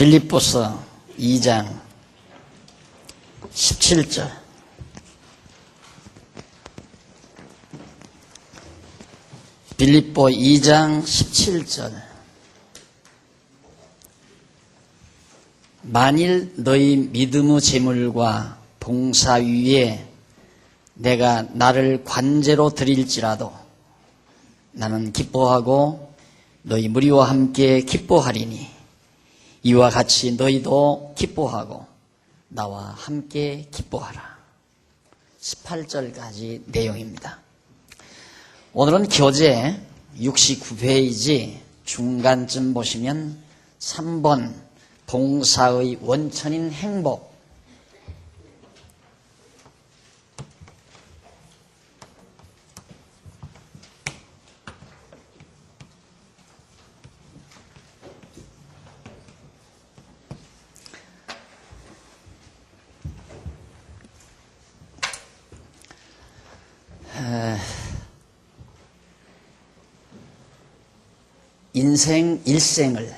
빌립보서 2장 17절. 빌립보 2장 17절. 만일 너희 믿음의 재물과 봉사 위에 내가 나를 관제로 드릴지라도 나는 기뻐하고 너희 무리와 함께 기뻐하리니 이와 같이 너희도 기뻐하고 나와 함께 기뻐하라. 18절까지 내용입니다. 오늘은 교재 69페이지 중간쯤 보시면 3번 봉사의 원천인 행복.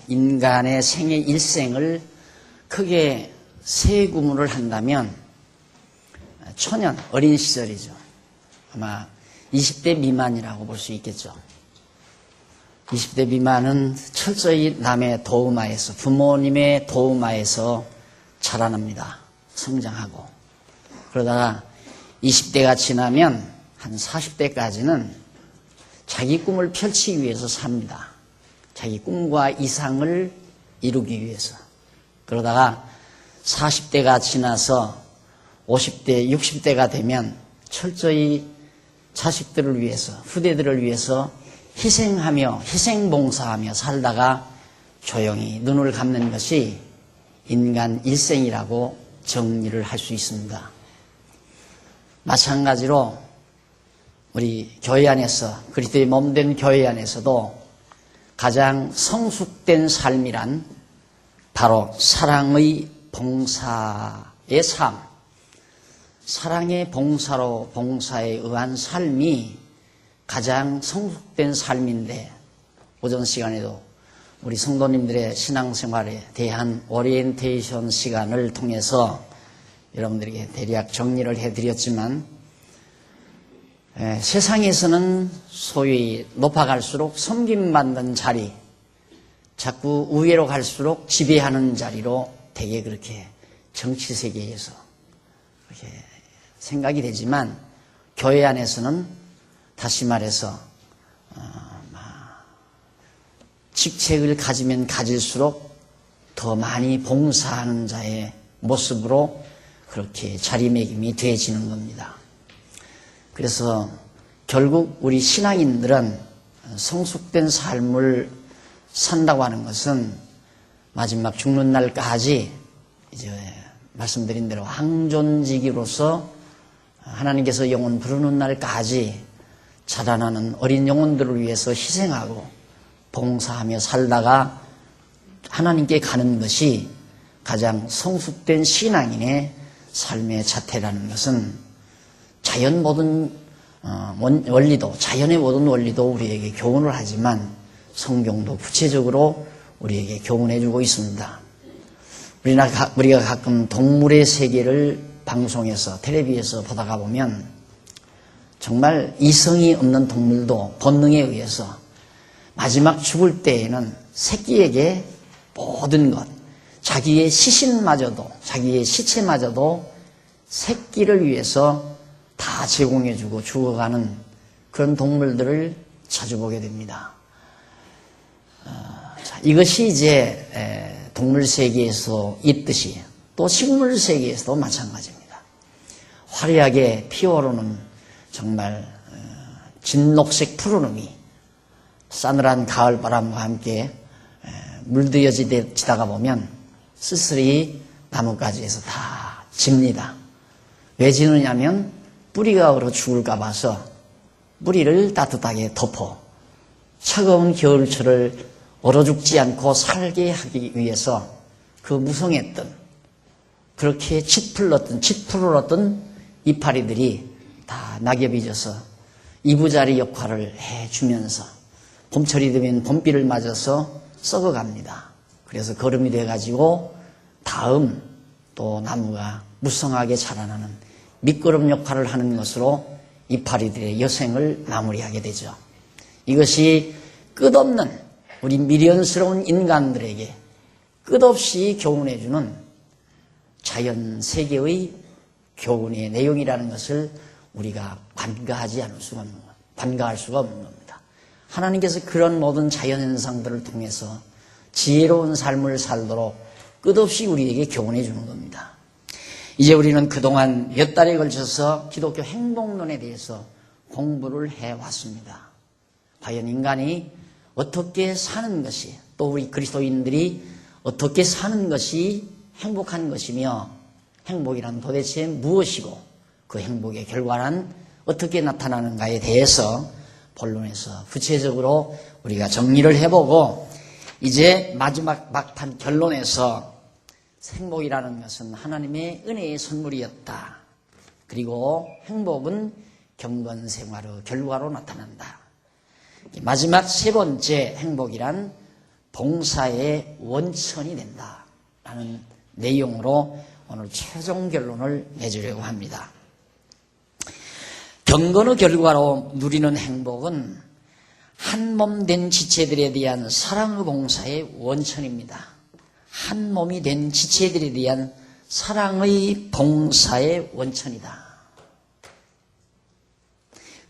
인간의 생애 일생을 크게 세 구문을 한다면 초년, 어린 시절이죠. 아마 20대 미만이라고 볼 수 있겠죠. 20대 미만은 철저히 남의 도움하에서, 부모님의 도움하에서 자라납니다. 성장하고. 그러다가 20대가 지나면 한 40대까지는 자기 꿈을 펼치기 위해서 삽니다. 자기 꿈과 이상을 이루기 위해서. 그러다가 40대가 지나서 50대, 60대가 되면 철저히 자식들을 위해서, 후대들을 위해서 희생하며, 희생봉사하며 살다가 조용히 눈을 감는 것이 인간 일생이라고 정리를 할 수 있습니다. 마찬가지로 우리 교회 안에서, 그리스도의 몸된 교회 안에서도 가장 성숙된 삶이란 바로 사랑의 봉사의 삶, 사랑의 봉사로 봉사에 의한 삶이 가장 성숙된 삶인데, 오전 시간에도 우리 성도님들의 신앙생활에 대한 오리엔테이션 시간을 통해서 여러분들에게 대략 정리를 해드렸지만, 세상에서는 소위 높아갈수록 섬김받는 자리, 자꾸 우회로 갈수록 지배하는 자리로 되게 그렇게 정치세계에서 그렇게 생각이 되지만, 교회 안에서는 다시 말해서 직책을 가지면 가질수록 더 많이 봉사하는 자의 모습으로 그렇게 자리매김이 되어지는 겁니다. 그래서 결국 우리 신앙인들은 성숙된 삶을 산다고 하는 것은 마지막 죽는 날까지 이제 말씀드린 대로 항존지기로서 하나님께서 영혼 부르는 날까지 자라나는 어린 영혼들을 위해서 희생하고 봉사하며 살다가 하나님께 가는 것이 가장 성숙된 신앙인의 삶의 자태라는 것은 자연 모든 원리도, 자연의 모든 원리도 우리에게 교훈을 하지만 성경도 구체적으로 우리에게 교훈해주고 있습니다. 우리가 가끔 동물의 세계를 방송에서, 텔레비에서 보다가 보면 정말 이성이 없는 동물도 본능에 의해서 마지막 죽을 때에는 새끼에게 모든 것, 자기의 시신마저도, 자기의 시체마저도 새끼를 위해서 다 제공해주고 죽어가는 그런 동물들을 자주 보게 됩니다. 이것이 이제 동물 세계에서 있듯이 또 식물 세계에서도 마찬가지입니다. 화려하게 피어오르는 정말 진녹색 푸르름이 싸늘한 가을바람과 함께 물들여지다가 보면 쓸쓸히 나뭇가지에서 다 집니다. 왜 지느냐면 뿌리가 얼어 죽을까 봐서 뿌리를 따뜻하게 덮어 차가운 겨울철을 얼어 죽지 않고 살게 하기 위해서 그 무성했던, 그렇게 짙푸르렀던 이파리들이 다 낙엽이 져서 이부자리 역할을 해주면서 봄철이 되면 봄비를 맞아서 썩어갑니다. 그래서 거름이 돼가지고 다음 또 나무가 무성하게 자라나는 밑거름 역할을 하는 것으로 이파리들의 여생을 마무리하게 되죠. 이것이 끝없는 우리 미련스러운 인간들에게 끝없이 교훈해주는 자연 세계의 교훈의 내용이라는 것을 우리가 관가할 수가 없는 겁니다. 하나님께서 그런 모든 자연현상들을 통해서 지혜로운 삶을 살도록 끝없이 우리에게 교훈해 주는 겁니다. 이제 우리는 그동안 몇 달에 걸쳐서 기독교 행복론에 대해서 공부를 해왔습니다. 과연 인간이 어떻게 사는 것이, 또 우리 그리스도인들이 어떻게 사는 것이 행복한 것이며, 행복이란 도대체 무엇이고 그 행복의 결과는 어떻게 나타나는가에 대해서 본론에서 구체적으로 우리가 정리를 해보고, 이제 마지막 막판 결론에서 행복이라는 것은 하나님의 은혜의 선물이었다. 그리고 행복은 경건생활의 결과로 나타난다. 마지막 세 번째 행복이란 봉사의 원천이 된다라는 내용으로 오늘 최종 결론을 내주려고 합니다. 경건의 결과로 누리는 행복은 한 몸 된 지체들에 대한 사랑의 봉사의 원천입니다. 한 몸이 된 지체들에 대한 사랑의 봉사의 원천이다.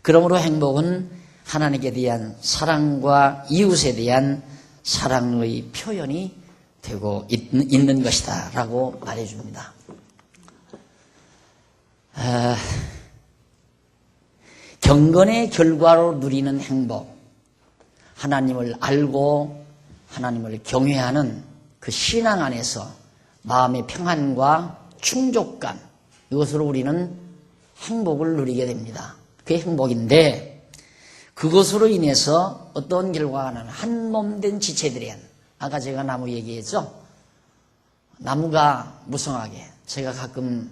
그러므로 행복은 하나님께 대한 사랑과 이웃에 대한 사랑의 표현이 되고 있는 것이다 라고 말해줍니다. 경건의 결과로 누리는 행복, 하나님을 알고 하나님을 경외하는 그 신앙 안에서 마음의 평안과 충족감, 이것으로 우리는 행복을 누리게 됩니다. 그게 행복인데, 그것으로 인해서 어떤 결과가 나는 한 몸 된 지체들이, 아까 제가 나무 얘기했죠? 나무가 무성하게, 제가 가끔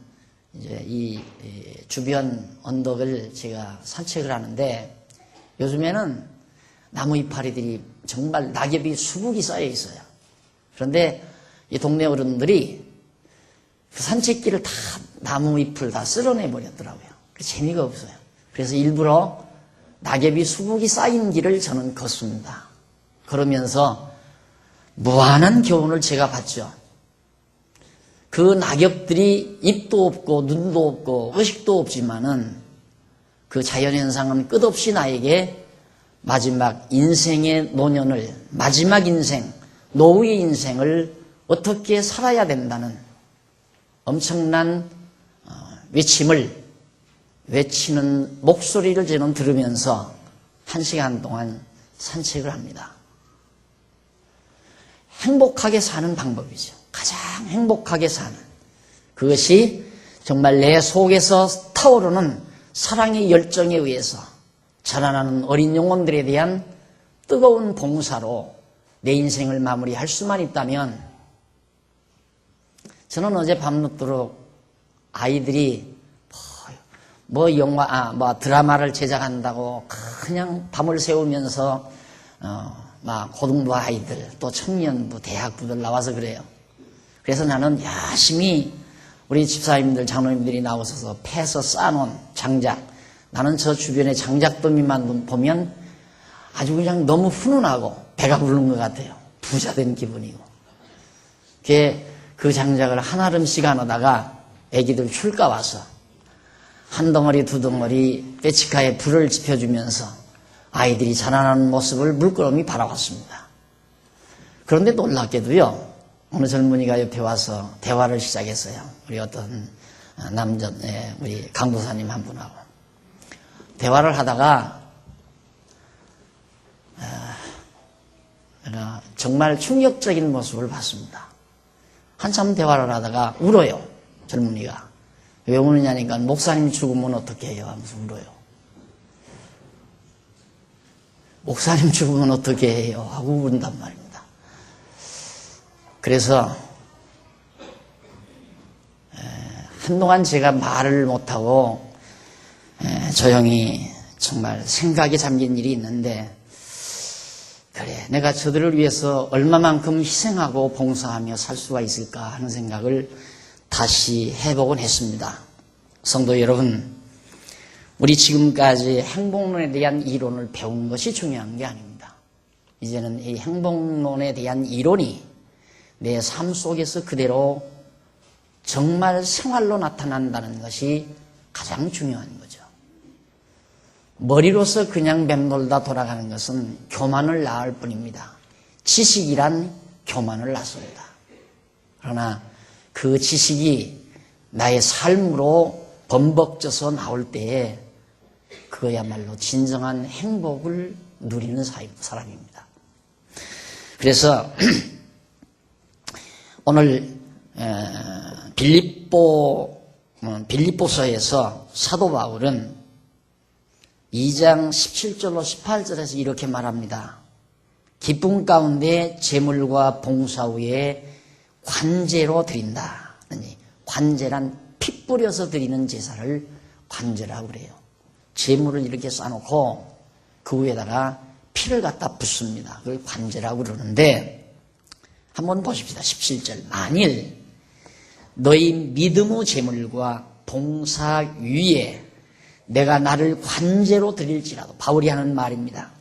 이제 이 주변 언덕을 제가 산책을 하는데, 요즘에는 나무 이파리들이 정말 낙엽이 수북이 쌓여 있어요. 그런데 이 동네 어른들이 그 산책길을 다 나무 잎을 다 쓸어내 버렸더라고요. 재미가 없어요. 그래서 일부러 낙엽이 수북이 쌓인 길을 저는 걷습니다. 그러면서 무한한 교훈을 제가 받죠. 그 낙엽들이 잎도 없고 눈도 없고 의식도 없지만은 그 자연현상은 끝없이 나에게 마지막 인생의 노년을, 마지막 인생, 노후의 인생을 어떻게 살아야 된다는 엄청난 외침을 외치는 목소리를 저는 들으면서 1시간 동안 산책을 합니다. 행복하게 사는 방법이죠. 가장 행복하게 사는. 그것이 정말 내 속에서 타오르는 사랑의 열정에 의해서 자라나는 어린 영혼들에 대한 뜨거운 봉사로 내 인생을 마무리할 수만 있다면, 저는 어제 밤늦도록 아이들이 드라마를 제작한다고 그냥 밤을 새우면서 고등부 아이들, 또 청년부, 대학부들 나와서 그래요. 그래서 나는 열심히 우리 집사님들, 장로님들이 나오셔서 패서 쌓아놓은 장작, 나는 저 주변의 장작더미만 보면 아주 그냥 너무 훈훈하고 배가 부른 것 같아요. 부자 된 기분이고. 그 장작을 한 알음씩 안에다가 애기들 출가 와서 한 덩어리 두 덩어리 빼치카에 불을 지펴주면서 아이들이 자라나는 모습을 물끄러미 바라봤습니다. 그런데 놀랍게도요, 어느 젊은이가 옆에 와서 대화를 시작했어요. 우리 어떤 우리 강도사님 한 분하고 대화를 하다가 정말 충격적인 모습을 봤습니다. 한참 대화를 하다가 울어요. 젊은이가. 왜 우느냐니까 목사님 죽으면 어떻게 해요? 하면서 울어요. 목사님 죽으면 어떻게 해요? 하고 운단 말입니다. 그래서 한동안 제가 말을 못하고 조용히 정말 생각에 잠긴 일이 있는데, 그래, 내가 저들을 위해서 얼마만큼 희생하고 봉사하며 살 수가 있을까 하는 생각을 다시 해보곤 했습니다. 성도 여러분, 우리 지금까지 행복론에 대한 이론을 배운 것이 중요한 게 아닙니다. 이제는 이 행복론에 대한 이론이 내 삶 속에서 그대로 정말 생활로 나타난다는 것이 가장 중요한 거죠. 머리로서 그냥 맴돌다 돌아가는 것은 교만을 낳을 뿐입니다. 지식이란 교만을 낳습니다. 그러나 그 지식이 나의 삶으로 범벅져서 나올 때에 그거야말로 진정한 행복을 누리는 사람입니다. 그래서 오늘 빌립보서에서 사도 바울은 2장 17절로 18절에서 이렇게 말합니다. 기쁨 가운데 제물과 봉사 후에 관제로 드린다. 관제란 피 뿌려서 드리는 제사를 관제라고 그래요. 제물을 이렇게 쌓아놓고 그 위에다가 피를 갖다 붓습니다. 그걸 관제라고 그러는데 한번 보십시다. 17절. 만일 너희 믿음의 제물과 봉사 위에 내가 나를 관제로 드릴지라도, 바울이 하는 말입니다.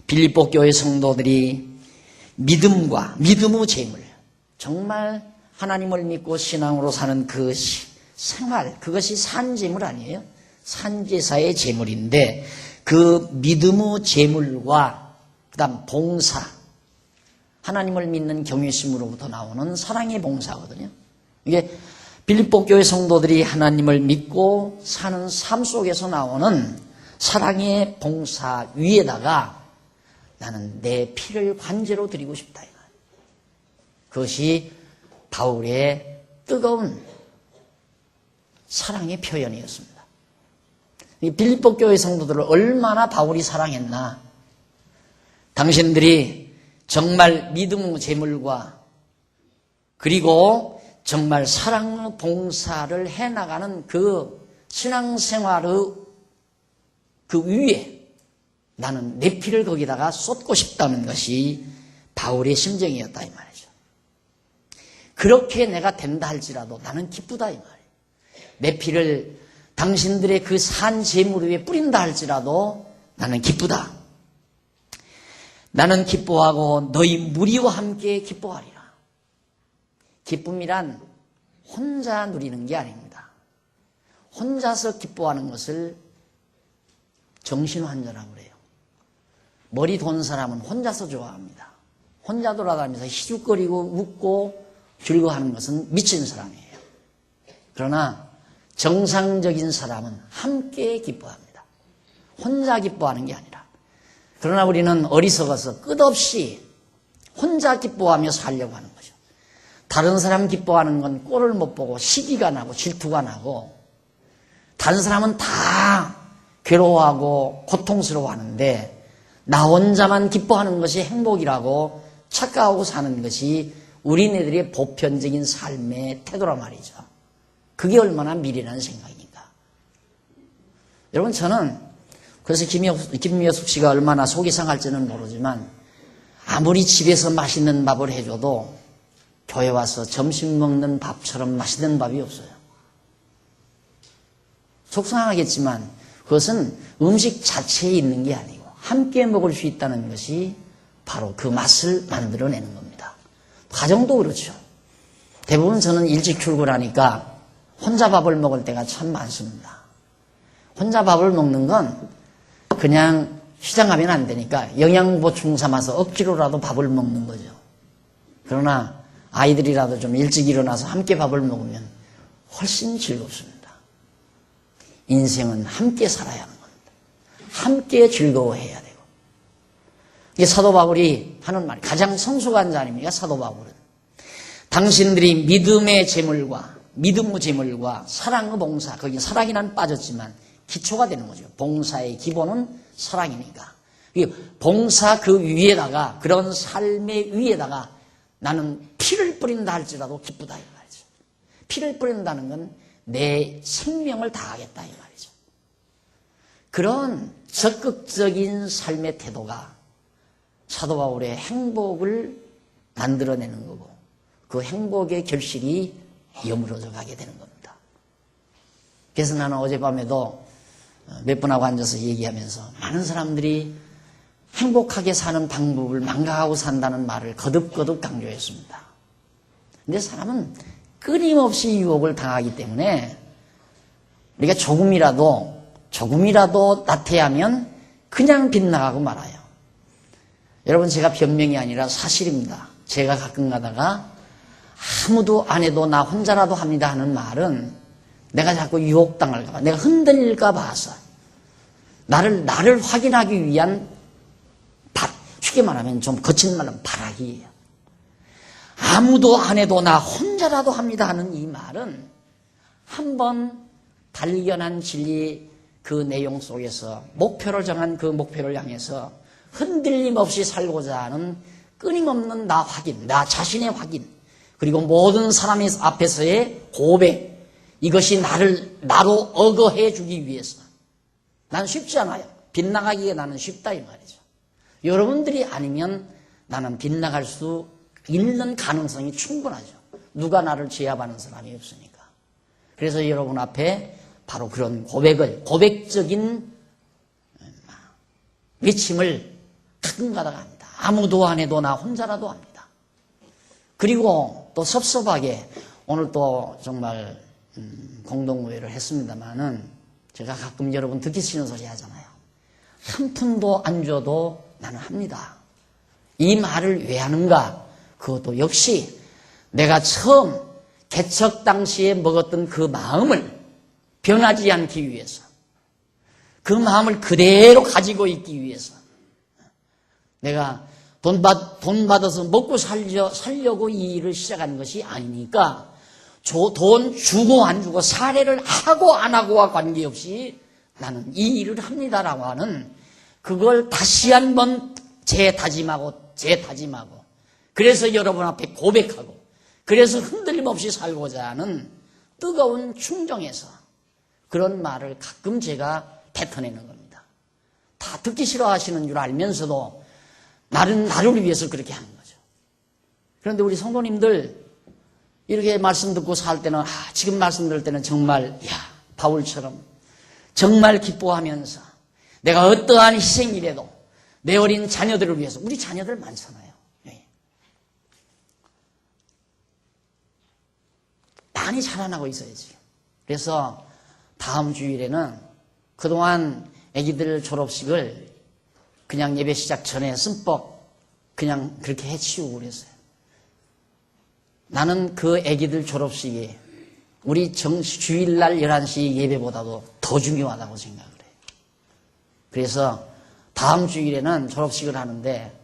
빌립보 교회 성도들이 믿음의 제물, 정말 하나님을 믿고 신앙으로 사는 그 생활, 그것이 산제물 아니에요? 산제사의 제물인데 그 믿음의 제물과 그다음 봉사, 하나님을 믿는 경외심으로부터 나오는 사랑의 봉사거든요. 이게 빌립보 교회 성도들이 하나님을 믿고 사는 삶 속에서 나오는 사랑의 봉사 위에다가 나는 내 피를 관제로 드리고 싶다. 그것이 바울의 뜨거운 사랑의 표현이었습니다. 이 빌립보 교회 성도들을 얼마나 바울이 사랑했나. 당신들이 정말 믿음의 제물과 그리고 정말 사랑의 봉사를 해나가는 그 신앙생활의 그 위에 나는 내 피를 거기다가 쏟고 싶다는 것이 바울의 심정이었다 이 말이죠. 그렇게 내가 된다 할지라도 나는 기쁘다 이 말이에요. 내 피를 당신들의 그 산 제물 위에 뿌린다 할지라도 나는 기쁘다. 나는 기뻐하고 너희 무리와 함께 기뻐하리라. 기쁨이란 혼자 누리는 게 아닙니다. 혼자서 기뻐하는 것을 정신환자라고 그래요. 머리 돈 사람은 혼자서 좋아합니다. 혼자 돌아다니면서 희죽거리고 웃고 즐거워하는 것은 미친 사람이에요. 그러나 정상적인 사람은 함께 기뻐합니다. 혼자 기뻐하는 게 아니라. 그러나 우리는 어리석어서 끝없이 혼자 기뻐하며 살려고 하는 거죠. 다른 사람 기뻐하는 건 꼴을 못 보고 시기가 나고 질투가 나고 다른 사람은 다 괴로워하고 고통스러워하는데 나 혼자만 기뻐하는 것이 행복이라고 착각하고 사는 것이 우리네들의 보편적인 삶의 태도란 말이죠. 그게 얼마나 미련한 생각입니까? 여러분 저는 그래서 김여숙 씨가 얼마나 속이 상할지는 모르지만 아무리 집에서 맛있는 밥을 해줘도 교회 와서 점심 먹는 밥처럼 맛있는 밥이 없어요. 속상하겠지만 그것은 음식 자체에 있는 게 아니고 함께 먹을 수 있다는 것이 바로 그 맛을 만들어내는 겁니다. 가정도 그렇죠. 대부분 저는 일찍 출근하니까 혼자 밥을 먹을 때가 참 많습니다. 혼자 밥을 먹는 건 그냥 시장하면 안 되니까 영양보충 삼아서 억지로라도 밥을 먹는 거죠. 그러나 아이들이라도 좀 일찍 일어나서 함께 밥을 먹으면 훨씬 즐겁습니다. 인생은 함께 살아야 하는 겁니다. 함께 즐거워해야 되고. 이게 사도 바울이 하는 말, 가장 성숙한 자 아닙니까? 사도 바울은. 당신들이 믿음의 제물과 사랑의 봉사, 거기 사랑이란 빠졌지만 기초가 되는 거죠. 봉사의 기본은 사랑이니까. 봉사 그 위에다가, 그런 삶의 위에다가 나는 피를 뿌린다 할지라도 기쁘다 이 말이죠. 피를 뿌린다는 건 내 생명을 다하겠다 이 말이죠. 그런 적극적인 삶의 태도가 사도 바울의 행복을 만들어내는 거고 그 행복의 결실이 여물어져 가게 되는 겁니다. 그래서 나는 어젯밤에도 몇 분하고 앉아서 얘기하면서 많은 사람들이 행복하게 사는 방법을 망각하고 산다는 말을 거듭거듭 강조했습니다. 근데 사람은 끊임없이 유혹을 당하기 때문에 우리가 조금이라도 나태하면 그냥 빗나가고 말아요. 여러분, 제가 변명이 아니라 사실입니다. 제가 가끔 가다가 아무도 안 해도 나 혼자라도 합니다 하는 말은 내가 자꾸 유혹당할까 봐, 내가 흔들릴까 봐서 나를 확인하기 위한 쉽게 말하면 좀 거친 말은 발악이에요. 아무도 안 해도 나 혼자라도 합니다 하는 이 말은 한번 발견한 진리 그 내용 속에서 목표를 정한 그 목표를 향해서 흔들림 없이 살고자 하는 끊임없는 나 확인, 나 자신의 확인, 그리고 모든 사람 앞에서의 고백, 이것이 나로 어거해 주기 위해서. 난 쉽지 않아요. 빗나가기에 나는 쉽다 이 말이죠. 여러분들이 아니면 나는 빗나갈 수 있는 가능성이 충분하죠. 누가 나를 제압하는 사람이 없으니까. 그래서 여러분 앞에 바로 그런 고백적인 외침을 가끔가다가 합니다. 아무도 안 해도 나 혼자라도 합니다. 그리고 또 섭섭하게 오늘 또 정말 공동구회를 했습니다마는 제가 가끔 여러분 듣기 싫은 소리 하잖아요. 한 푼도 안 줘도 나는 합니다. 이 말을 왜 하는가? 그것도 역시 내가 처음 개척 당시에 먹었던 그 마음을 변하지 않기 위해서, 그 마음을 그대로 가지고 있기 위해서, 내가 돈 받아서 먹고 살려고 이 일을 시작한 것이 아니니까 돈 주고 안 주고 사례를 하고 안 하고와 관계없이 나는 이 일을 합니다라고 하는 그걸 다시 한번 재다짐하고 그래서 여러분 앞에 고백하고 그래서 흔들림 없이 살고자 하는 뜨거운 충정에서 그런 말을 가끔 제가 뱉어내는 겁니다. 다 듣기 싫어하시는 줄 알면서도 나를 위해서 그렇게 하는 거죠. 그런데 우리 성도님들 이렇게 말씀 듣고 살 때는 지금 말씀 들을 때는 정말 바울처럼 정말 기뻐하면서 내가 어떠한 희생이라도 내 어린 자녀들을 위해서, 우리 자녀들 많잖아요. 많이 자라나고 있어야지. 그래서 다음 주일에는 그동안 아기들 졸업식을 그냥 예배 시작 전에 씀뻑 그냥 그렇게 해치우고 그랬어요. 나는 그 아기들 졸업식이 우리 주일날 11시 예배보다도 더 중요하다고 생각을 해요. 그래서 다음 주일에는 졸업식을 하는데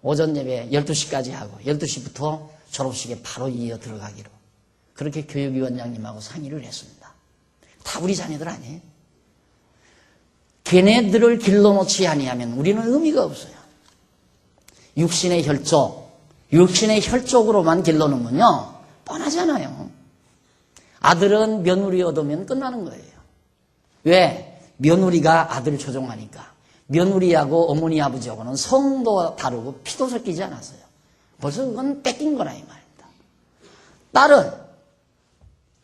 오전 예배 12시까지 하고 12시부터 졸업식에 바로 이어 들어가기로 그렇게 교육위원장님하고 상의를 했습니다. 다 우리 자녀들 아니에요? 걔네들을 길러놓지 아니하면 우리는 의미가 없어요. 육신의 혈족으로만 길러놓으면요 뻔하잖아요. 아들은 며느리 얻으면 끝나는 거예요. 왜? 며느리가 아들을 조종하니까. 며느리하고 어머니 아버지하고는 성도 다르고 피도 섞이지 않았어요. 벌써 그건 뺏긴 거라 이 말입니다. 딸은,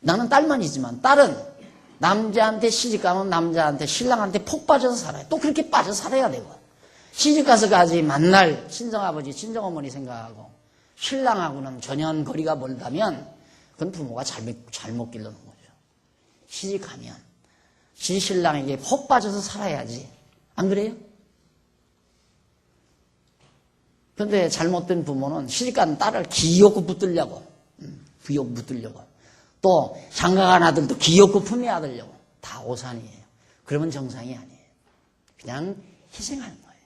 나는 딸만이지만 딸은 남자한테 시집가면 남자한테 신랑한테 폭 빠져서 살아요. 또 그렇게 빠져 살아야 되고 시집가서까지 만날 친정아버지 친정어머니 생각하고 신랑하고는 전혀 거리가 멀다면 그건 부모가 잘못 길러놓은 거죠. 시집가면 신랑에게 폭 빠져서 살아야지. 안 그래요? 그런데 잘못된 부모는 시집간 딸을 기어코 붙들려고 또 장가간 아들도 기어코 품에 안으려고 다 오산이에요. 그러면 정상이 아니에요. 그냥 희생하는 거예요.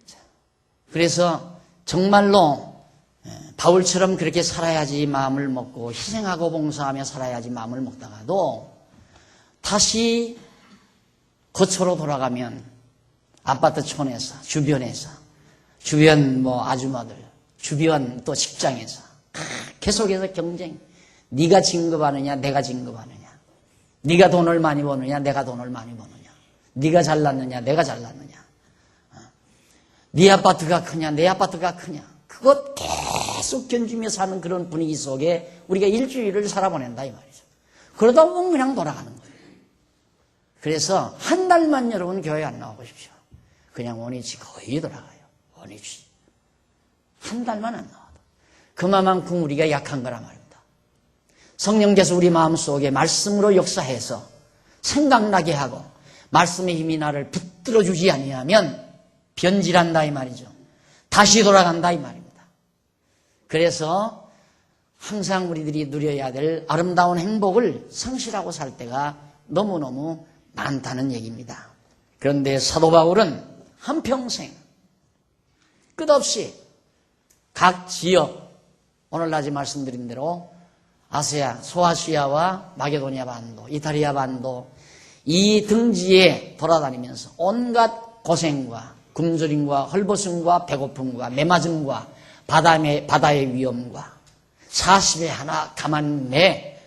자, 그래서 정말로 바울처럼 그렇게 살아야지 마음을 먹고 희생하고 봉사하며 살아야지 마음을 먹다가도 다시 거처로 돌아가면 아파트촌에서 주변 아줌마들 주변 또 직장에서 계속해서 경쟁. 네가 진급하느냐 내가 진급하느냐. 네가 돈을 많이 버느냐 내가 돈을 많이 버느냐. 네가 잘났느냐 내가 잘났느냐. 네 아파트가 크냐 내 아파트가 크냐 그것 계속 견주며 사는 그런 분위기 속에 우리가 일주일을 살아보낸다 이 말이죠. 그러다 보면 그냥 돌아가는 거예요. 그래서 한 달만 여러분 교회 안 나와보십시오. 그냥 원위치 거의 돌아가요. 원위치. 한 달만 안 나와도. 그만큼 우리가 약한 거란 말입니다. 성령께서 우리 마음속에 말씀으로 역사해서 생각나게 하고 말씀의 힘이 나를 붙들어주지 아니하면 변질한다 이 말이죠. 다시 돌아간다 이 말입니다. 그래서 항상 우리들이 누려야 될 아름다운 행복을 상실하고 살 때가 너무너무 많다는 얘기입니다. 그런데 사도 바울은 한평생 끝없이 각 지역, 오늘날에 말씀드린 대로 아시아, 소아시아와 마게도니아 반도, 이탈리아 반도 이 등지에 돌아다니면서 온갖 고생과 굶주림과 헐벗음과 배고픔과 메맞음과 바다의 위험과 40에 하나 가만 매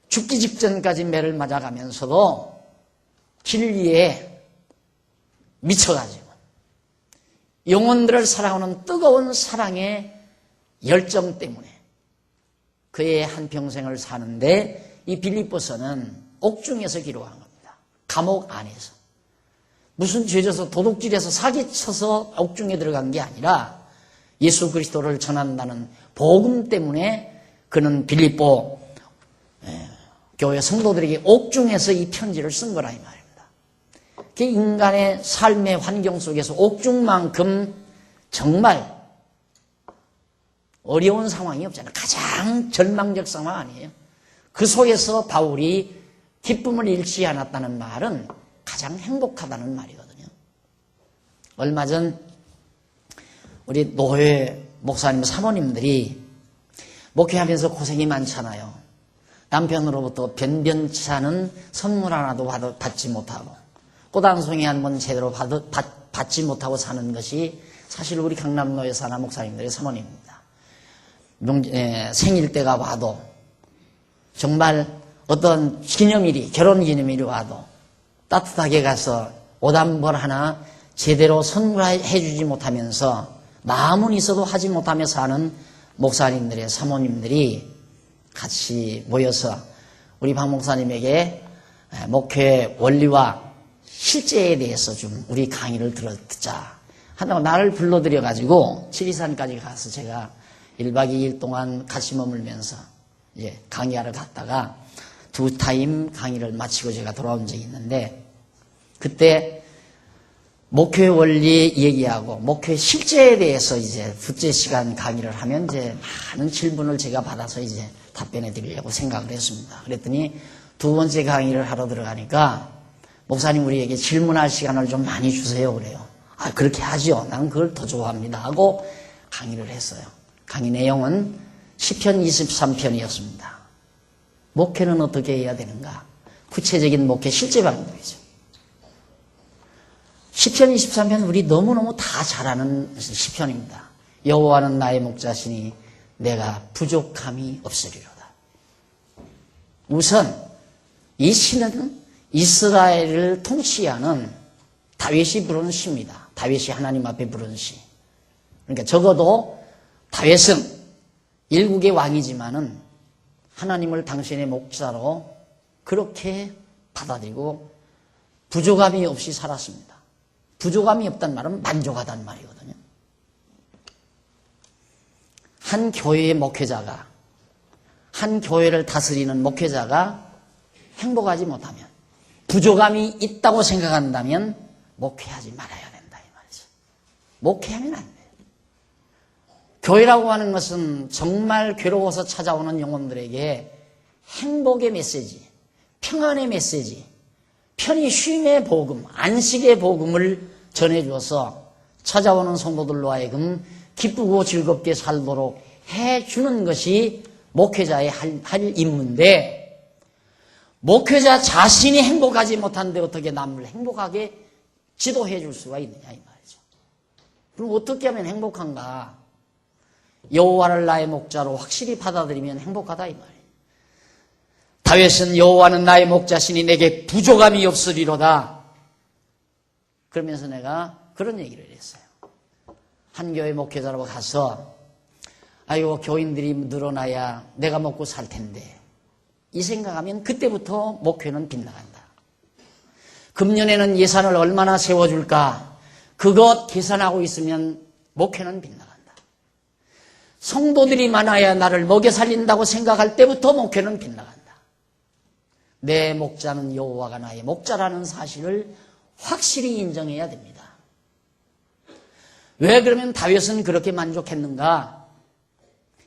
죽기 직전까지 매를 맞아가면서도 길 위에 미쳐가지고 영혼들을 사랑하는 뜨거운 사랑의 열정 때문에 그의 한평생을 사는데 이 빌립보서는 옥중에서 기록한 겁니다. 감옥 안에서. 무슨 죄져서 도둑질해서 사기쳐서 옥중에 들어간 게 아니라 예수 그리스도를 전한다는 복음 때문에 그는 빌립보 교회 성도들에게 옥중에서 이 편지를 쓴 거라 이 말입니다. 그 인간의 삶의 환경 속에서 옥중만큼 정말 어려운 상황이 없잖아요. 가장 절망적 상황 아니에요. 그 속에서 바울이 기쁨을 잃지 않았다는 말은 가장 행복하다는 말이거든요. 얼마 전 우리 노회 목사님 사모님들이 목회하면서 고생이 많잖아요. 남편으로부터 변변치 않은 선물 하나도 받지 못하고 꽃 한 송이 한 번 제대로 받지 못하고 사는 것이 사실 우리 강남노회 사나 목사님들의 사모님입니다. 생일 때가 와도 정말 어떤 기념일이 결혼 기념일이 와도 따뜻하게 가서 옷 한 벌 하나 제대로 선물해 주지 못하면서 마음은 있어도 하지 못하며 사는 목사님들의 사모님들이 같이 모여서 우리 박 목사님에게 목회 원리와 실제에 대해서 좀 우리 강의를 듣자 한다고 나를 불러들여가지고 지리산까지 가서 제가 1박 2일 동안 같이 머물면서 이제 강의하러 갔다가 2타임 강의를 마치고 제가 돌아온 적이 있는데 그때 목회 원리 얘기하고 목회 실제에 대해서 이제 둘째 시간 강의를 하면 이제 많은 질문을 제가 받아서 이제 답변해 드리려고 생각을 했습니다. 그랬더니 두 번째 강의를 하러 들어가니까 목사님 우리에게 질문할 시간을 좀 많이 주세요 그래요. 아 그렇게 하죠. 난 그걸 더 좋아합니다 하고 강의를 했어요. 강의 내용은 시편 23편이었습니다. 목회는 어떻게 해야 되는가? 구체적인 목회 실제 방법이죠. 시편 23편 우리 너무너무 다 잘 아는 시편입니다. 여호와는 나의 목자시니 내가 부족함이 없으리로다. 우선 이 시는 이스라엘을 통치하는 다윗이 부른 시입니다. 다윗이 하나님 앞에 부른 시. 그러니까 적어도 다윗은 일국의 왕이지만은 하나님을 당신의 목자로 그렇게 받아들이고 부족함이 없이 살았습니다. 부족함이 없다는 말은 만족하다는 말이거든요. 한 교회의 목회자가, 한 교회를 다스리는 목회자가 행복하지 못하면, 부족함이 있다고 생각한다면 목회하지 말아야 된다 이 말이죠. 목회하면 안 돼요. 교회라고 하는 것은 정말 괴로워서 찾아오는 영혼들에게 행복의 메시지, 평안의 메시지, 편히 쉼의 복음, 안식의 복음을 전해줘서 찾아오는 성도들로 하여금 기쁘고 즐겁게 살도록 해주는 것이 목회자의 할 임무인데 목회자 자신이 행복하지 못한데 어떻게 남을 행복하게 지도해 줄 수가 있느냐 이 말이죠. 그럼 어떻게 하면 행복한가? 여호와를 나의 목자로 확실히 받아들이면 행복하다 이 말이에요. 다윗은 여호와는 나의 목자시니 내게 부족함이 없으리로다. 그러면서 내가 그런 얘기를 했어요. 한 교회 목회자로 가서 아이고 교인들이 늘어나야 내가 먹고 살 텐데 이 생각하면 그때부터 목회는 빗나간다. 금년에는 예산을 얼마나 세워줄까 그것 계산하고 있으면 목회는 빗나간다. 성도들이 많아야 나를 먹여 살린다고 생각할 때부터 목회는 빗나간다. 내 목자는 여호와가 나의 목자라는 사실을 확실히 인정해야 됩니다. 왜 그러면 다윗은 그렇게 만족했는가?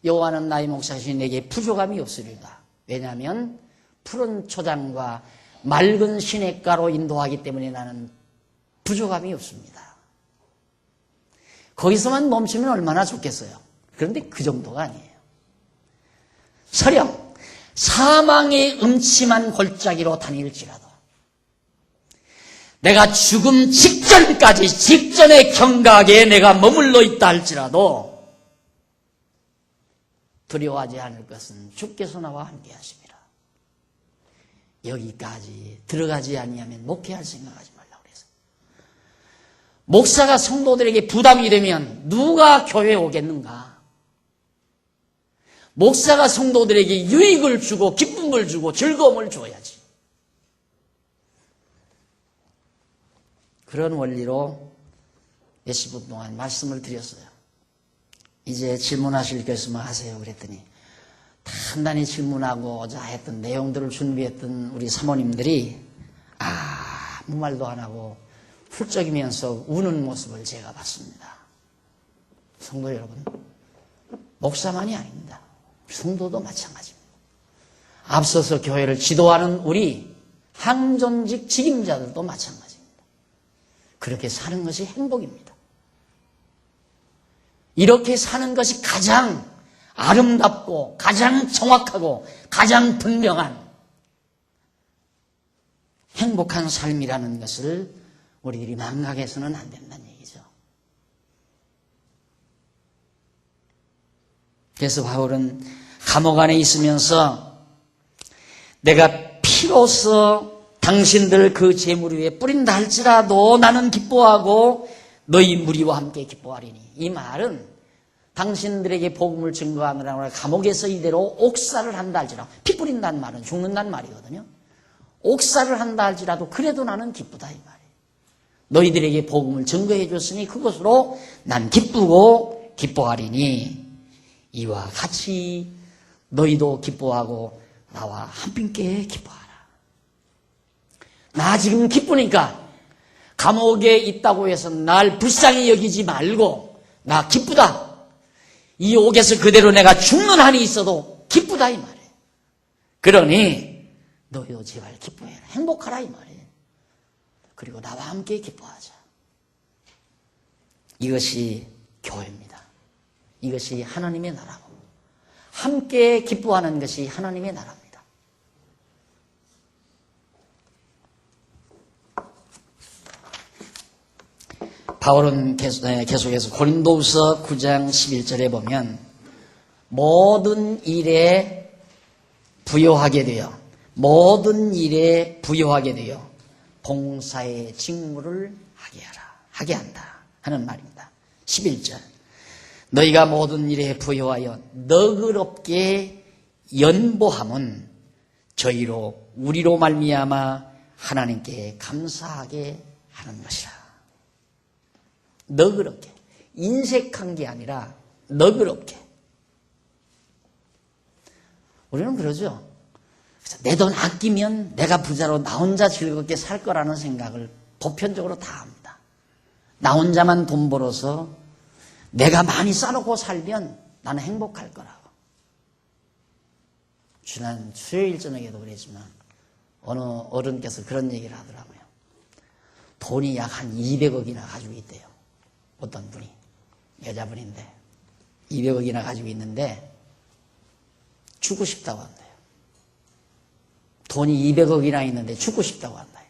여호와는 나의 목자시니 내게 부족함이 없으리다. 왜냐하면 푸른 초장과 맑은 시냇가로 인도하기 때문에 나는 부족함이 없습니다. 거기서만 멈추면 얼마나 좋겠어요. 그런데 그 정도가 아니에요. 설령 사망의 음침한 골짜기로 다닐지라도 내가 죽음 직전까지 직전의 경각에 내가 머물러 있다 할지라도 두려워하지 않을 것은 주께서 나와 함께 하십니다. 여기까지 들어가지 아니하면 목회할 생각하지 말라고 그랬어요. 목사가 성도들에게 부담이 되면 누가 교회에 오겠는가? 목사가 성도들에게 유익을 주고 기쁨을 주고 즐거움을 줘야지. 그런 원리로 몇십 분 동안 말씀을 드렸어요. 이제 질문하실 거 있으면 하세요 그랬더니 단단히 질문하고자 했던 내용들을 준비했던 우리 사모님들이 아무 말도 안 하고 훌쩍이면서 우는 모습을 제가 봤습니다. 성도 여러분, 목사만이 아닙니다. 성도도 마찬가지입니다. 앞서서 교회를 지도하는 우리 항존직 직임자들도 마찬가지입니다. 그렇게 사는 것이 행복입니다. 이렇게 사는 것이 가장 아름답고 가장 정확하고 가장 분명한 행복한 삶이라는 것을 우리들이 망각해서는 안 된다는 얘기죠. 그래서 바울은 감옥 안에 있으면서 내가 피로써 당신들 그 재물 위에 뿌린다 할지라도 나는 기뻐하고 너희 무리와 함께 기뻐하리니. 이 말은 당신들에게 복음을 증거하느라 감옥에서 이대로 옥살을 한다 할지라도, 피 뿌린다는 말은 죽는다는 말이거든요. 옥살을 한다 할지라도 그래도 나는 기쁘다 이 말이에요. 너희들에게 복음을 증거해 줬으니 그것으로 난 기쁘고 기뻐하리니 이와 같이 너희도 기뻐하고 나와 함께 기뻐하라. 나 지금 기쁘니까 감옥에 있다고 해서 날 불쌍히 여기지 말고 나 기쁘다. 이 옥에서 그대로 내가 죽는 한이 있어도 기쁘다 이 말이에요. 그러니 너희도 제발 기뻐해라. 행복하라 이 말이에요. 그리고 나와 함께 기뻐하자. 이것이 교회입니다. 이것이 하나님의 나라고 함께 기뻐하는 것이 하나님의 나라입니다. 바울은 계속해서 고린도후서 9장 11절에 보면 모든 일에 부요하게 되어 봉사의 직무를 하게 한다 하는 말입니다. 11절 너희가 모든 일에 부요하여 너그럽게 연보함은 저희로 우리로 말미암아 하나님께 감사하게 하는 것이라. 너그럽게, 인색한 게 아니라 너그럽게. 우리는 그러죠. 내 돈 아끼면 내가 부자로 나 혼자 즐겁게 살 거라는 생각을 보편적으로 다 합니다. 나 혼자만 돈 벌어서 내가 많이 싸놓고 살면 나는 행복할 거라고. 지난 수요일 저녁에도 그랬지만 어느 어른께서 그런 얘기를 하더라고요. 돈이 약 한 200억이나 가지고 있대요. 어떤 분이, 여자분인데 200억이나 가지고 있는데 죽고 싶다고 한대요. 돈이 200억이나 있는데 죽고 싶다고 한다.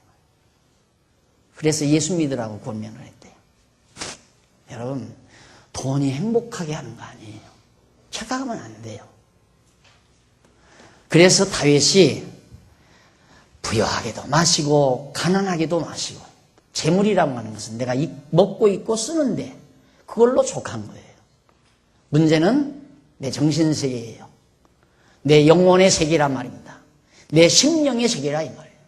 그래서 예수 믿으라고 권면을 했대요. 여러분, 돈이 행복하게 하는 거 아니에요. 착각하면 안 돼요. 그래서 다윗이 부유하게도 마시고 가난하게도 마시고, 재물이라고 하는 것은 내가 먹고 입고 쓰는데 그걸로 족한 거예요. 문제는 내 정신세계예요. 내 영혼의 세계란 말입니다. 내 심령의 세계라 이 말이에요.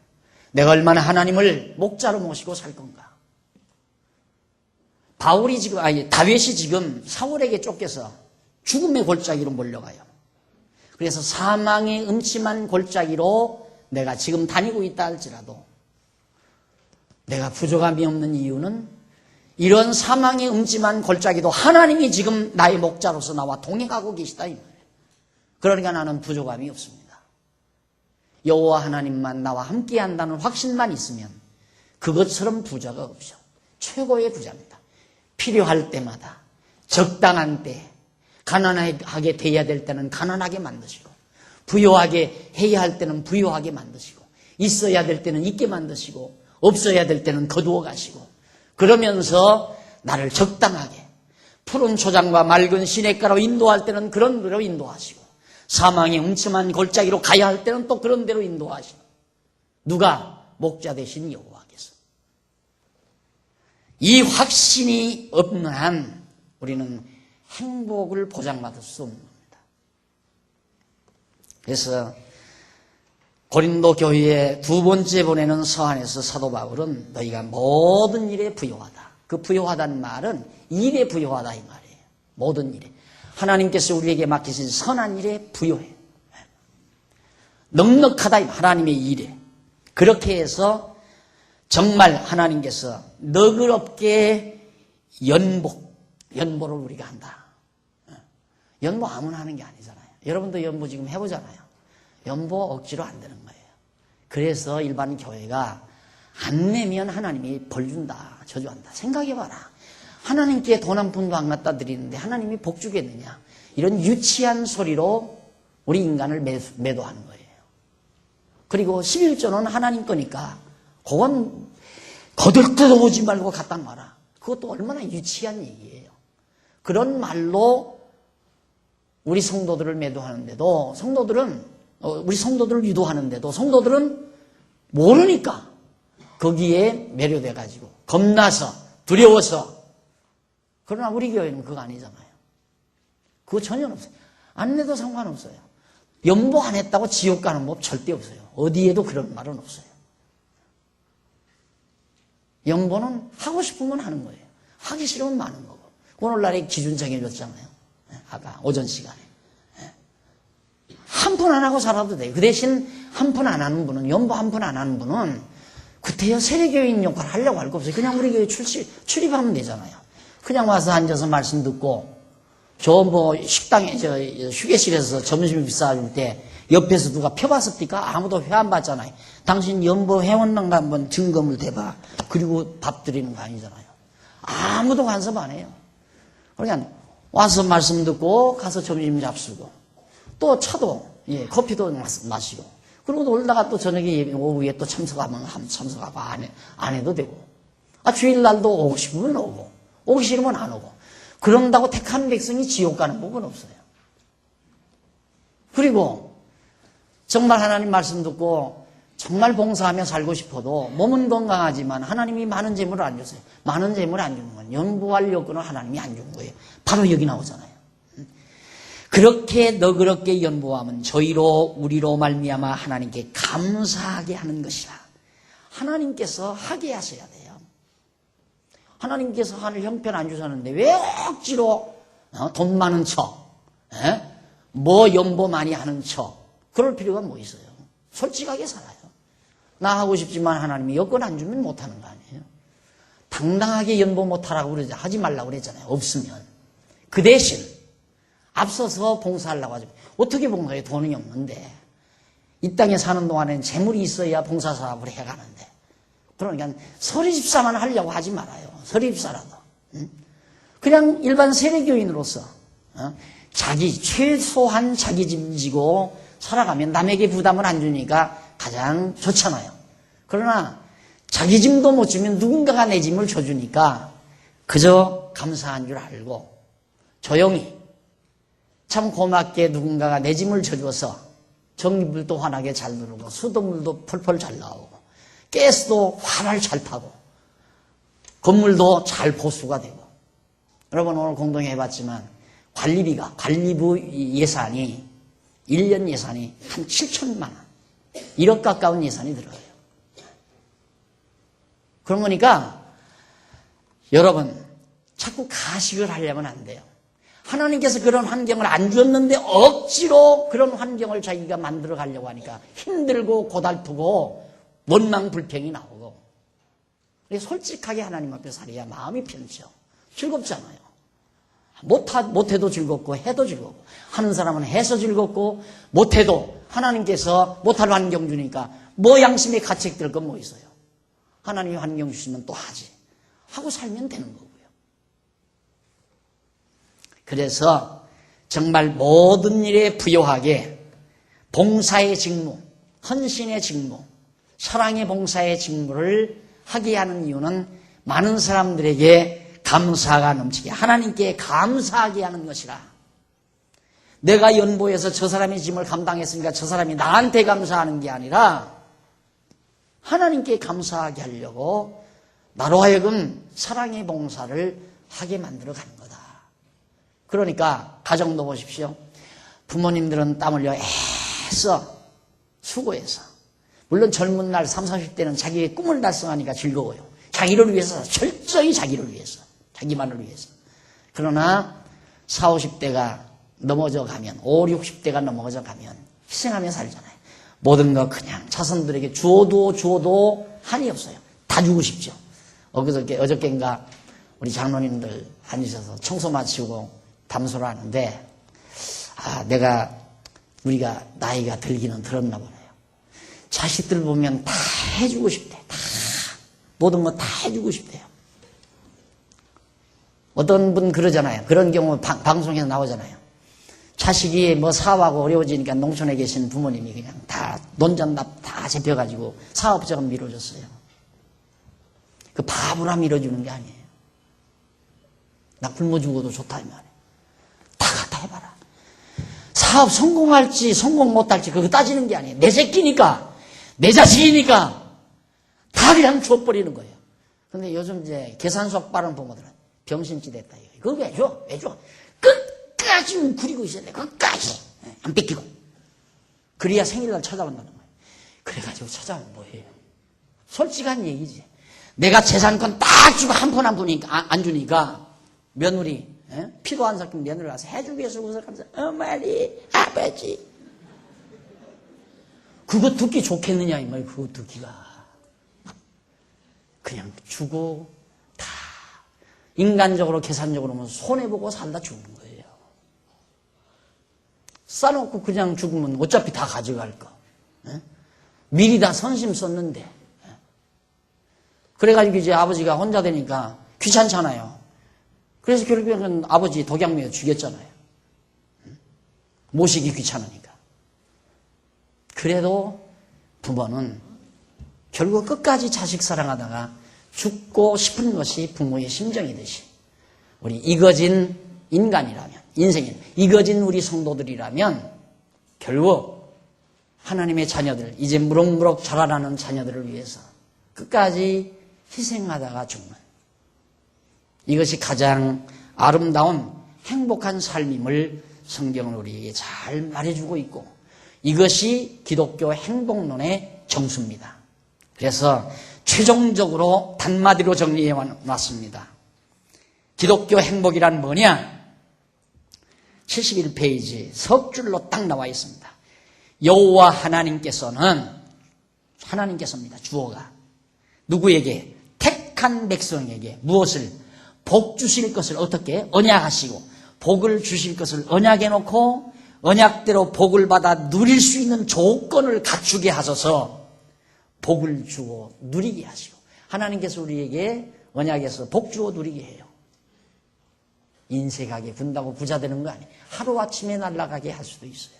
내가 얼마나 하나님을 목자로 모시고 살 건가. 다윗이 지금 사울에게 쫓겨서 죽음의 골짜기로 몰려가요. 그래서 사망의 음침한 골짜기로 내가 지금 다니고 있다 할지라도 내가 부족함이 없는 이유는 이런 사망의 음침한 골짜기도 하나님이 지금 나의 목자로서 나와 동행하고 계시다 이 말이에요. 그러니까 나는 부족함이 없습니다. 여호와 하나님만 나와 함께한다는 확신만 있으면 그것처럼 부자가 없죠. 최고의 부자입니다. 필요할 때마다 적당한 때 가난하게 돼야 될 때는 가난하게 만드시고 부유하게 해야 할 때는 부유하게 만드시고 있어야 될 때는 있게 만드시고 없어야 될 때는 거두어 가시고 그러면서 나를 적당하게 푸른 초장과 맑은 시냇가로 인도할 때는 그런 대로 인도하시고 사망의 음침한 골짜기로 가야 할 때는 또 그런 대로 인도하시고 누가? 목자 되신 여호와께서. 이 확신이 없는 한 우리는 행복을 보장받을 수 없는 겁니다. 그래서 고린도 교회에 두 번째 보내는 서한에서 사도 바울은 너희가 모든 일에 부요하다. 그 부요하다는 말은 일에 부요하다 이 말이에요. 모든 일에. 하나님께서 우리에게 맡기신 선한 일에 부요해. 넉넉하다 하나님의 일에. 그렇게 해서 정말 하나님께서 너그럽게 연보를 우리가 한다. 연보 아무나 하는 게 아니잖아요. 여러분도 연보 지금 해보잖아요. 연보 억지로 안 되는 거예요. 그래서 일반 교회가 안 내면 하나님이 벌 준다, 저주한다. 생각해봐라. 하나님께 돈 한 푼도 안 갖다 드리는데 하나님이 복 주겠느냐. 이런 유치한 소리로 우리 인간을 매도하는 거예요. 그리고 11조는 하나님 거니까 그건 거들떠오지 말고 갖다 놔라. 그것도 얼마나 유치한 얘기예요. 그런 말로 우리 성도들을 매도하는데도 우리 성도들을 유도하는데도 성도들은 모르니까 거기에 매료돼 가지고 겁나서 두려워서. 그러나 우리 교회는 그거 아니잖아요. 그거 전혀 없어요. 안 내도 상관없어요. 연보 안 했다고 지옥 가는 법 절대 없어요. 어디에도 그런 말은 없어요. 연보는 하고 싶으면 하는 거예요. 하기 싫으면 마는 거고. 오늘날에 기준 정해줬잖아요. 아까 오전 시간에. 한 푼 안 하고 살아도 돼요. 그 대신 한 푼 안 하는 분은, 연보 한 푼 안 하는 분은 구태여 세례교인 역할을 하려고 할 거 없어요. 그냥 우리 교회 출입하면 되잖아요. 그냥 와서 앉아서 말씀 듣고, 식당에, 휴게실에서 점심 비싸줄 때 옆에서 누가 펴봤습니까? 아무도 회 안 봤잖아요. 당신 연보 회원ran가 한번 증거물 대봐. 그리고 밥 드리는 거 아니잖아요. 아무도 간섭 안 해요. 그러니까 와서 말씀 듣고 가서 점심 잡수고 또 차도, 커피도 마시고 그리고 놀다가 또 저녁에 오후에 또 참석하면 참석하고 안 해도 되고 주일날도 오고 싶으면 오기 싫으면 안 오고 그런다고 택한 백성이 지옥 가는 법은 없어요. 그리고 정말 하나님 말씀 듣고 정말 봉사하며 살고 싶어도 몸은 건강하지만 하나님이 많은 재물을 안 줬어요. 많은 재물을 안 주는 건 연보할 여건을 하나님이 안 준 거예요. 바로 여기 나오잖아요. 그렇게 너그럽게 연보하면 저희로 우리로 말미암아 하나님께 감사하게 하는 것이라. 하나님께서 하게 하셔야 돼요. 하나님께서 하늘 형편 안 주셨는데 왜 억지로 돈 많은 척, 연보 많이 하는 척 그럴 필요가 뭐 있어요. 솔직하게 살아요. 나 하고 싶지만 하나님이 여건 안 주면 못하는 거 아니에요. 당당하게 연보 못하라고 하지 말라고 그랬잖아요. 없으면. 그 대신 앞서서 봉사하려고 하죠. 어떻게 봉사해? 돈이 없는데. 이 땅에 사는 동안에는 재물이 있어야 봉사사업을 해가는데. 그러니까 서리집사만 하려고 하지 말아요. 서리집사라도. 그냥 일반 세례교인으로서 최소한 자기 짐 지고 살아가면 남에게 부담을 안 주니까 가장 좋잖아요. 그러나 자기 짐도 못 주면 누군가가 내 짐을 줘주니까 그저 감사한 줄 알고 조용히 참 고맙게 누군가가 내 짐을 져줘서 전기불도 환하게 잘 누르고 수돗물도 펄펄 잘 나오고 가스도 활활 잘 타고 건물도 잘 보수가 되고 여러분 오늘 공동회 해봤지만 관리부 예산이 1년 예산이 한 7천만 원, 1억 가까운 예산이 들어가요. 그런 거니까 여러분 자꾸 가식을 하려면 안 돼요. 하나님께서 그런 환경을 안 주었는데 억지로 그런 환경을 자기가 만들어 가려고 하니까 힘들고 고달프고 원망불평이 나오고, 솔직하게 하나님 앞에 살아야 마음이 편죠. 즐겁잖아요. 못해도 즐겁고 해도 즐겁고, 하는 사람은 해서 즐겁고 못해도 하나님께서 못할 환경 주니까 뭐 양심의 가책될 건 뭐 있어요. 하나님이 환경 주시면 또 하지 하고 살면 되는 거고요. 그래서 정말 모든 일에 부요하게 봉사의 직무, 헌신의 직무, 사랑의 봉사의 직무를 하게 하는 이유는 많은 사람들에게 감사가 넘치게, 하나님께 감사하게 하는 것이라. 내가 연보해서 저 사람의 짐을 감당했으니까 저 사람이 나한테 감사하는 게 아니라 하나님께 감사하게 하려고 나로 하여금 사랑의 봉사를 하게 만들어 가는 거다. 그러니까 가정도 보십시오. 부모님들은 땀 흘려 애써 수고해서, 물론 젊은 날 30, 40대는 자기의 꿈을 달성하니까 즐거워요. 자기를 위해서, 철저히 자기를 위해서, 자기만을 위해서. 그러나 40, 50대가 넘어져 가면, 50, 60대가 넘어져 가면 희생하며 살잖아요. 모든 거 그냥 자손들에게 주어도 한이 없어요. 다 주고 싶죠. 어저께인가 우리 장로님들 앉으셔서 청소 마치고 담소를 하는데, 우리가 나이가 들기는 들었나 보네요. 자식들 보면 다 해주고 싶대. 다 모든 거 다 해주고 싶대요. 어떤 분 그러잖아요. 그런 경우 방송에서 나오잖아요. 자식이 뭐 사업하고 어려워지니까 농촌에 계신 부모님이 그냥 다 논전답 다 잡혀가지고 사업자가 미뤄졌어요. 그 바보라 밀어주는 게 아니에요. 나 굶어 죽어도 좋다 이 말이에요. 다 갖다 해봐라. 사업 성공할지 성공 못할지 그거 따지는 게 아니에요. 내 새끼니까, 내 자식이니까 다 그냥 줘버리는 거예요. 근데 요즘 이제 계산속 빠른 부모들은 병신치 됐다. 그거 왜 줘? 왜 줘? 끝까지 웅크리고 있어야 돼. 끝까지. 안 뺏기고. 그래야 생일날 찾아온다는 거예요. 그래가지고 찾아오면 뭐해요? 솔직한 얘기지. 내가 재산권 딱 주고 한 푼 한 푼 안 주니까 며느리, 피도 안 섞인 며느리 와서 해주기 위해서 웃어가면서 어머니, 아버지. 그거 듣기 좋겠느냐 이 말이에요. 그거 듣기가. 그냥 주고 다 인간적으로 계산적으로 보면 손해보고 살다 죽는 거예요. 싸놓고 그냥 죽으면 어차피 다 가져갈 거. 미리 다 선심 썼는데. 그래가지고 이제 아버지가 혼자 되니까 귀찮잖아요. 그래서 결국에는 아버지 독약명에 죽였잖아요. 모시기 귀찮으니까. 그래도 부모는 결국 끝까지 자식 사랑하다가 죽고 싶은 것이 부모의 심정이듯이, 우리 이거진 인간이라면, 인생인 이거진 우리 성도들이라면 결국 하나님의 자녀들, 이제 무럭무럭 자라나는 자녀들을 위해서 끝까지 희생하다가 죽는, 이것이 가장 아름다운 행복한 삶임을 성경은 우리에게 잘 말해주고 있고, 이것이 기독교 행복론의 정수입니다. 그래서 최종적으로 단마디로 정리해 놨습니다. 기독교 행복이란 뭐냐? 71페이지 석 줄로 딱 나와 있습니다. 여호와 하나님께서입니다. 주어가 누구에게? 택한 백성에게 무엇을? 복 주실 것을 어떻게? 언약하시고 복을 주실 것을 언약해 놓고 언약대로 복을 받아 누릴 수 있는 조건을 갖추게 하셔서 복을 주고 누리게 하시고, 하나님께서 우리에게 언약에서 복 주어 누리게 해요. 인색하게 군다고 부자 되는 거 아니에요. 하루아침에 날아가게 할 수도 있어요.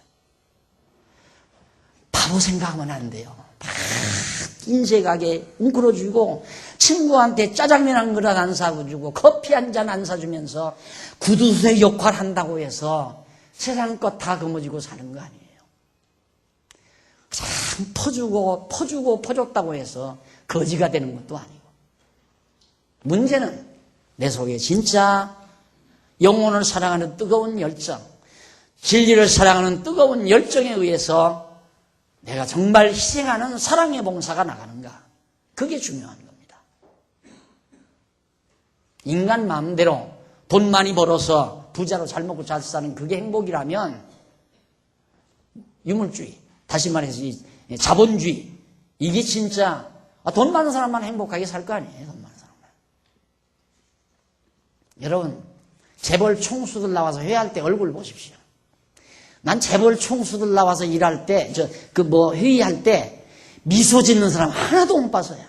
바보 생각하면 안 돼요. 막 인색하게 웅크러주고 친구한테 짜장면 한 그릇 안 사주고 커피 한 잔 안 사주면서 구두쇠 역할한다고 해서 세상 것 다 거머쥐고 사는 거 아니에요. 참 퍼줬다고 해서 거지가 되는 것도 아니고. 문제는 내 속에 진짜 영혼을 사랑하는 뜨거운 열정, 진리를 사랑하는 뜨거운 열정에 의해서 내가 정말 희생하는 사랑의 봉사가 나가는가? 그게 중요한 겁니다. 인간 마음대로 돈 많이 벌어서 부자로 잘 먹고 잘 사는 그게 행복이라면 유물주의, 다시 말해서 자본주의, 이게 진짜 돈 많은 사람만 행복하게 살 거 아니에요. 돈 많은 사람만. 여러분, 재벌 총수들 나와서 회의할 때 얼굴 보십시오. 난 재벌 총수들 나와서 일할 때, 회의할 때 미소 짓는 사람 하나도 못 봤어요.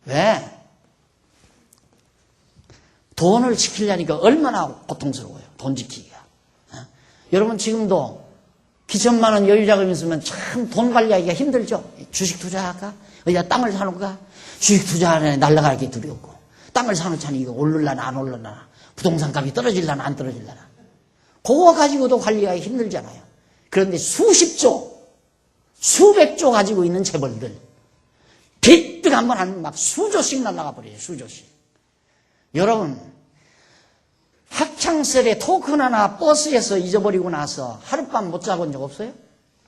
왜? 돈을 지키려니까 얼마나 고통스러워요. 돈 지키기가. 여러분 지금도 기천만 원 여유자금 있으면 참 돈 관리하기가 힘들죠. 주식 투자할까? 어디다 땅을 사놓을까? 주식 투자하는 날라가기 두렵고, 땅을 사놓자니 이거 오를라나 안 오를라나, 부동산 값이 떨어질라나 안 떨어질라나, 그거 가지고도 관리하기 힘들잖아요. 그런데 수십조, 수백조 가지고 있는 재벌들 빚득 한번 하면 막 수조씩 날아가 버려요. 수조씩. 여러분, 학창시절에 토큰 하나 버스에서 잊어버리고 나서 하룻밤 못 자본 적 없어요?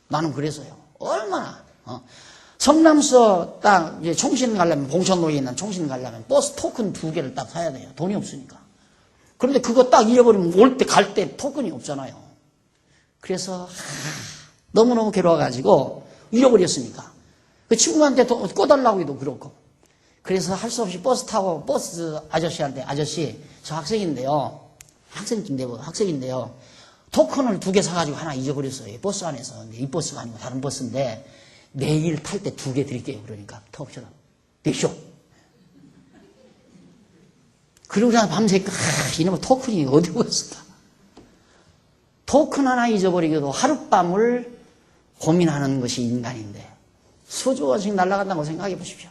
나는 그래서요. 얼마나. 성남서 딱 이제 총신 가려면, 봉천로에 있는 총신 가려면 버스 토큰 2개를 딱 사야 돼요. 돈이 없으니까. 그런데 그거 딱 잃어버리면 올 때 갈 때 토큰이 없잖아요. 그래서 너무너무 괴로워가지고 잃어버렸으니까. 그 친구한테 꺼달라고 해도 그렇고. 그래서 할 수 없이 버스 타고 버스 아저씨한테, 아저씨 저 학생인데요. 학생인데요. 토큰을 2개 사가지고 하나 잊어버렸어요. 버스 안에서. 근데 이 버스가 아니고 다른 버스인데 내일 탈 때 2개 드릴게요. 그러니까 턱처럼 넥쇼. 그러고 나서 밤새 이놈의 토큰이 어디 갔을까? 토큰 하나 잊어버리기도 하룻밤을 고민하는 것이 인간인데 수조 원씩 날아간다고 생각해 보십시오.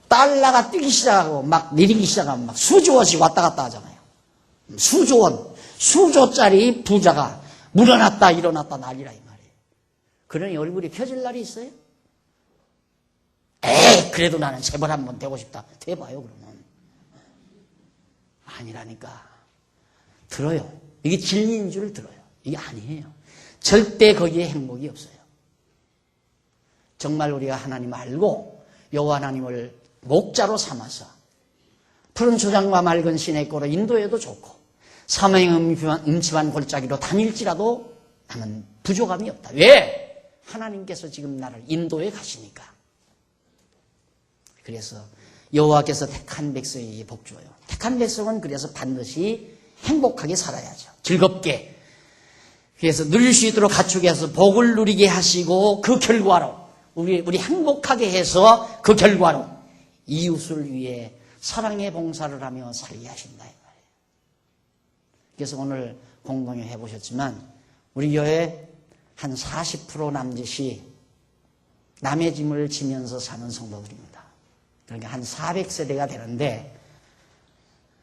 달러가 뛰기 시작하고 막 내리기 시작하면 막 수조 원씩 왔다 갔다 하잖아요. 수조 원, 수조짜리 부자가 물어났다 일어났다 난리라 이 말이에요. 그러니 얼굴이 펴질 날이 있어요? 그래도 나는 재벌 한번 되고 싶다. 돼봐요 그러면. 아니라니까. 들어요. 이게 진리인 줄 들어요. 이게 아니에요. 절대 거기에 행복이 없어요. 정말 우리가 하나님 알고 여호와 하나님을 목자로 삼아서 푸른 초장과 맑은 시냇가로 인도해도 좋고 사망의 음침한 골짜기로 다닐지라도 나는 부족함이 없다. 왜? 하나님께서 지금 나를 인도해 가시니까. 그래서 여호와께서 택한 백성에게 복 줘요. 택한 백성은 그래서 반드시 행복하게 살아야죠. 즐겁게. 그래서 누릴 수 있도록 갖추게 해서 복을 누리게 하시고 그 결과로 우리 행복하게 해서 그 결과로 이웃을 위해 사랑의 봉사를 하며 살게 하신다 이 말이에요. 그래서 오늘 공동회 해보셨지만 우리 교회 한 40% 남짓이 남의 짐을 지면서 사는 성도들입니다. 그러니까 한 400세대가 되는데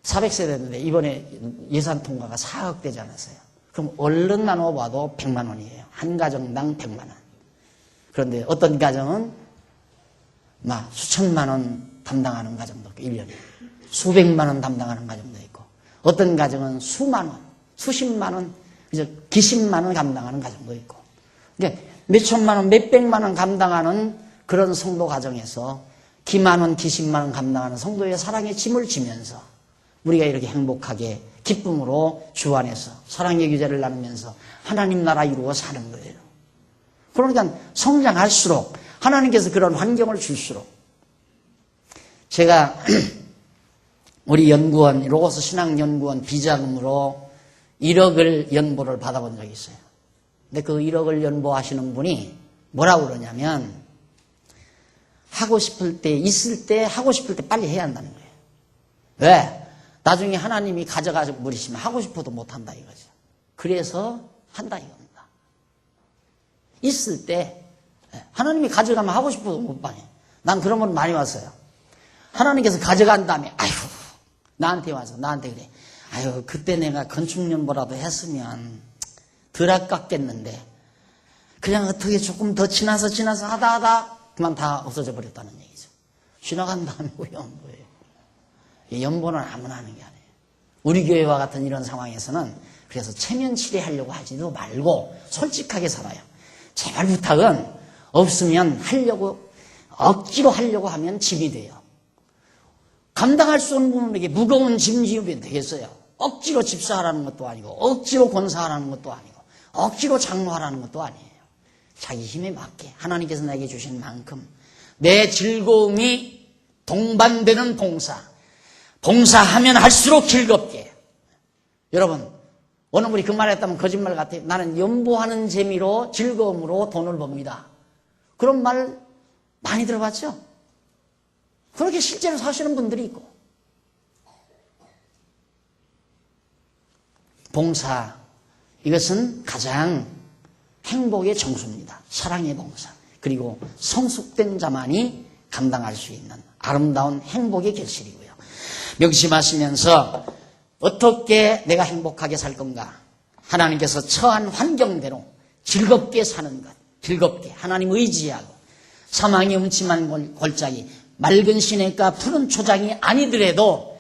400세대인데 이번에 예산 통과가 4억 되지 않았어요. 그럼 얼른 나눠봐도 100만 원이에요. 한 가정당 100만 원. 그런데 어떤 가정은 막 수천만 원 담당하는 가정도 있고 1년에 수백만 원 담당하는 가정도 있고 어떤 가정은 수만 원, 수십만 원, 기십만 원 감당하는 가정도 있고 그러니까 몇천만 원, 몇백만 원 감당하는 그런 성도 가정에서 기만 원, 기십만 원 감당하는 성도의 사랑의 짐을 지면서 우리가 이렇게 행복하게 기쁨으로 주 안에서 사랑의 교제를 나누면서 하나님 나라 이루어 사는 거예요. 그러니까 성장할수록 하나님께서 그런 환경을 줄수록 제가 우리 연구원 로고스 신학연구원 비자금으로 1억을 연보를 받아본 적이 있어요. 근데 그 1억을 연보하시는 분이 뭐라고 그러냐면 하고 싶을 때 있을 때 하고 싶을 때 빨리 해야 한다는 거예요. 왜? 나중에 하나님이 가져가 버리시면 하고 싶어도 못한다 이거죠. 그래서 한다 이겁니다. 있을 때 하나님이 가져가면 하고 싶어도 못 받아요. 난 그런 분 많이 왔어요. 하나님께서 가져간 다음에 아유 나한테 와서 나한테 그래. 아유 그때 내가 건축연보라도 했으면 덜 아깝겠는데 그냥 어떻게 조금 더 지나서 하다 그만 다 없어져 버렸다는 얘기죠. 지나간 다음에 후회한 거예요. 연보는 아무나 하는 게 아니에요. 우리 교회와 같은 이런 상황에서는 그래서 체면 치레하려고 하지도 말고 솔직하게 살아요. 제발 부탁은 없으면 하려고, 억지로 하려고 하면 짐이 돼요. 감당할 수 없는 분에게 무거운 짐 지우면 되겠어요. 억지로 집사하라는 것도 아니고, 억지로 권사하라는 것도 아니고, 억지로 장로하라는 것도 아니에요. 자기 힘에 맞게 하나님께서 나에게 주신 만큼 내 즐거움이 동반되는 봉사하면 할수록 즐겁게. 여러분, 오늘 우리 그 말했다면 거짓말 같아요. 나는 연보하는 재미로 즐거움으로 돈을 법니다. 그런 말 많이 들어봤죠? 그렇게 실제로 사시는 분들이 있고. 봉사, 이것은 가장 행복의 정수입니다. 사랑의 봉사. 그리고 성숙된 자만이 감당할 수 있는 아름다운 행복의 결실이고요. 명심하시면서 어떻게 내가 행복하게 살 건가? 하나님께서 처한 환경대로 즐겁게 사는 것. 즐겁게 하나님 의지하고 사망의 음침한 골짜기, 맑은 시냇가 푸른 초장이 아니더라도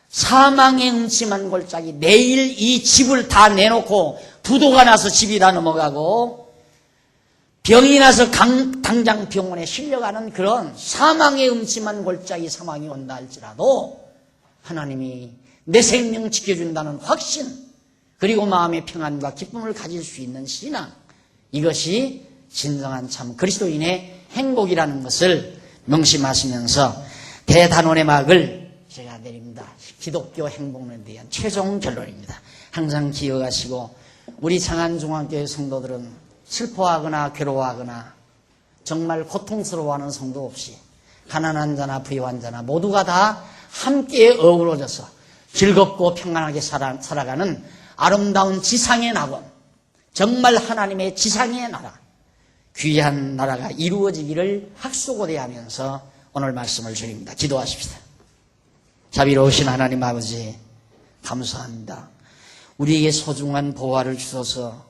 사망의 음침한 골짜기, 내일 이 집을 다 내놓고 부도가 나서 집이 다 넘어가고 병이 나서 당장 병원에 실려가는 그런 사망의 음침한 골짜기 상황이 온다 할지라도 하나님이 내 생명 지켜준다는 확신, 그리고 마음의 평안과 기쁨을 가질 수 있는 신앙, 이것이 진정한 참 그리스도인의 행복이라는 것을 명심하시면서 대단원의 막을 제가 내립니다. 기독교 행복론에 대한 최종 결론입니다. 항상 기억하시고, 우리 장안중앙교회 성도들은 슬퍼하거나 괴로워하거나 정말 고통스러워하는 성도 없이 가난한 자나 부유한 자나 모두가 다 함께 어우러져서 즐겁고 평안하게 살아가는 아름다운 지상의 낙원, 정말 하나님의 지상의 나라, 귀한 나라가 이루어지기를 학수고대하면서 오늘 말씀을 드립니다. 기도하십시다. 자비로우신 하나님 아버지, 감사합니다. 우리에게 소중한 보화를 주셔서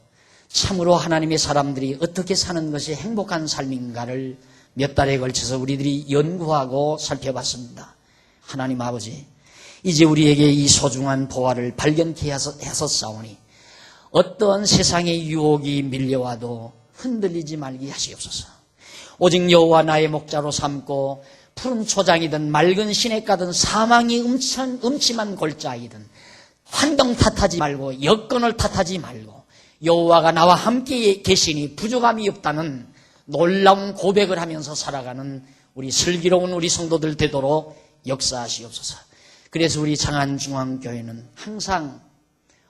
참으로 하나님의 사람들이 어떻게 사는 것이 행복한 삶인가를 몇 달에 걸쳐서 우리들이 연구하고 살펴봤습니다. 하나님 아버지, 이제 우리에게 이 소중한 보화를 발견케 하셨사오니 어떤 세상의 유혹이 밀려와도 흔들리지 말게 하시옵소서. 오직 여호와 나의 목자로 삼고 푸른 초장이든 맑은 시냇가든 사망이 음침한 골짜기든 환경 탓하지 말고 여건을 탓하지 말고 여호와가 나와 함께 계시니 부족함이 없다는 놀라운 고백을 하면서 살아가는 우리 슬기로운 우리 성도들 되도록 역사하시옵소서. 그래서 우리 장안중앙교회는 항상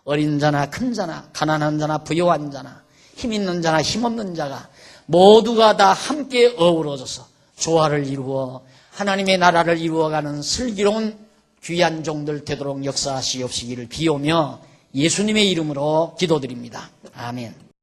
어린 자나 큰 자나 가난한 자나 부유한 자나 힘 있는 자나 힘 없는 자가 모두가 다 함께 어우러져서 조화를 이루어 하나님의 나라를 이루어가는 슬기로운 귀한 종들 되도록 역사하시옵시기를 비오며 예수님의 이름으로 기도드립니다. 아멘.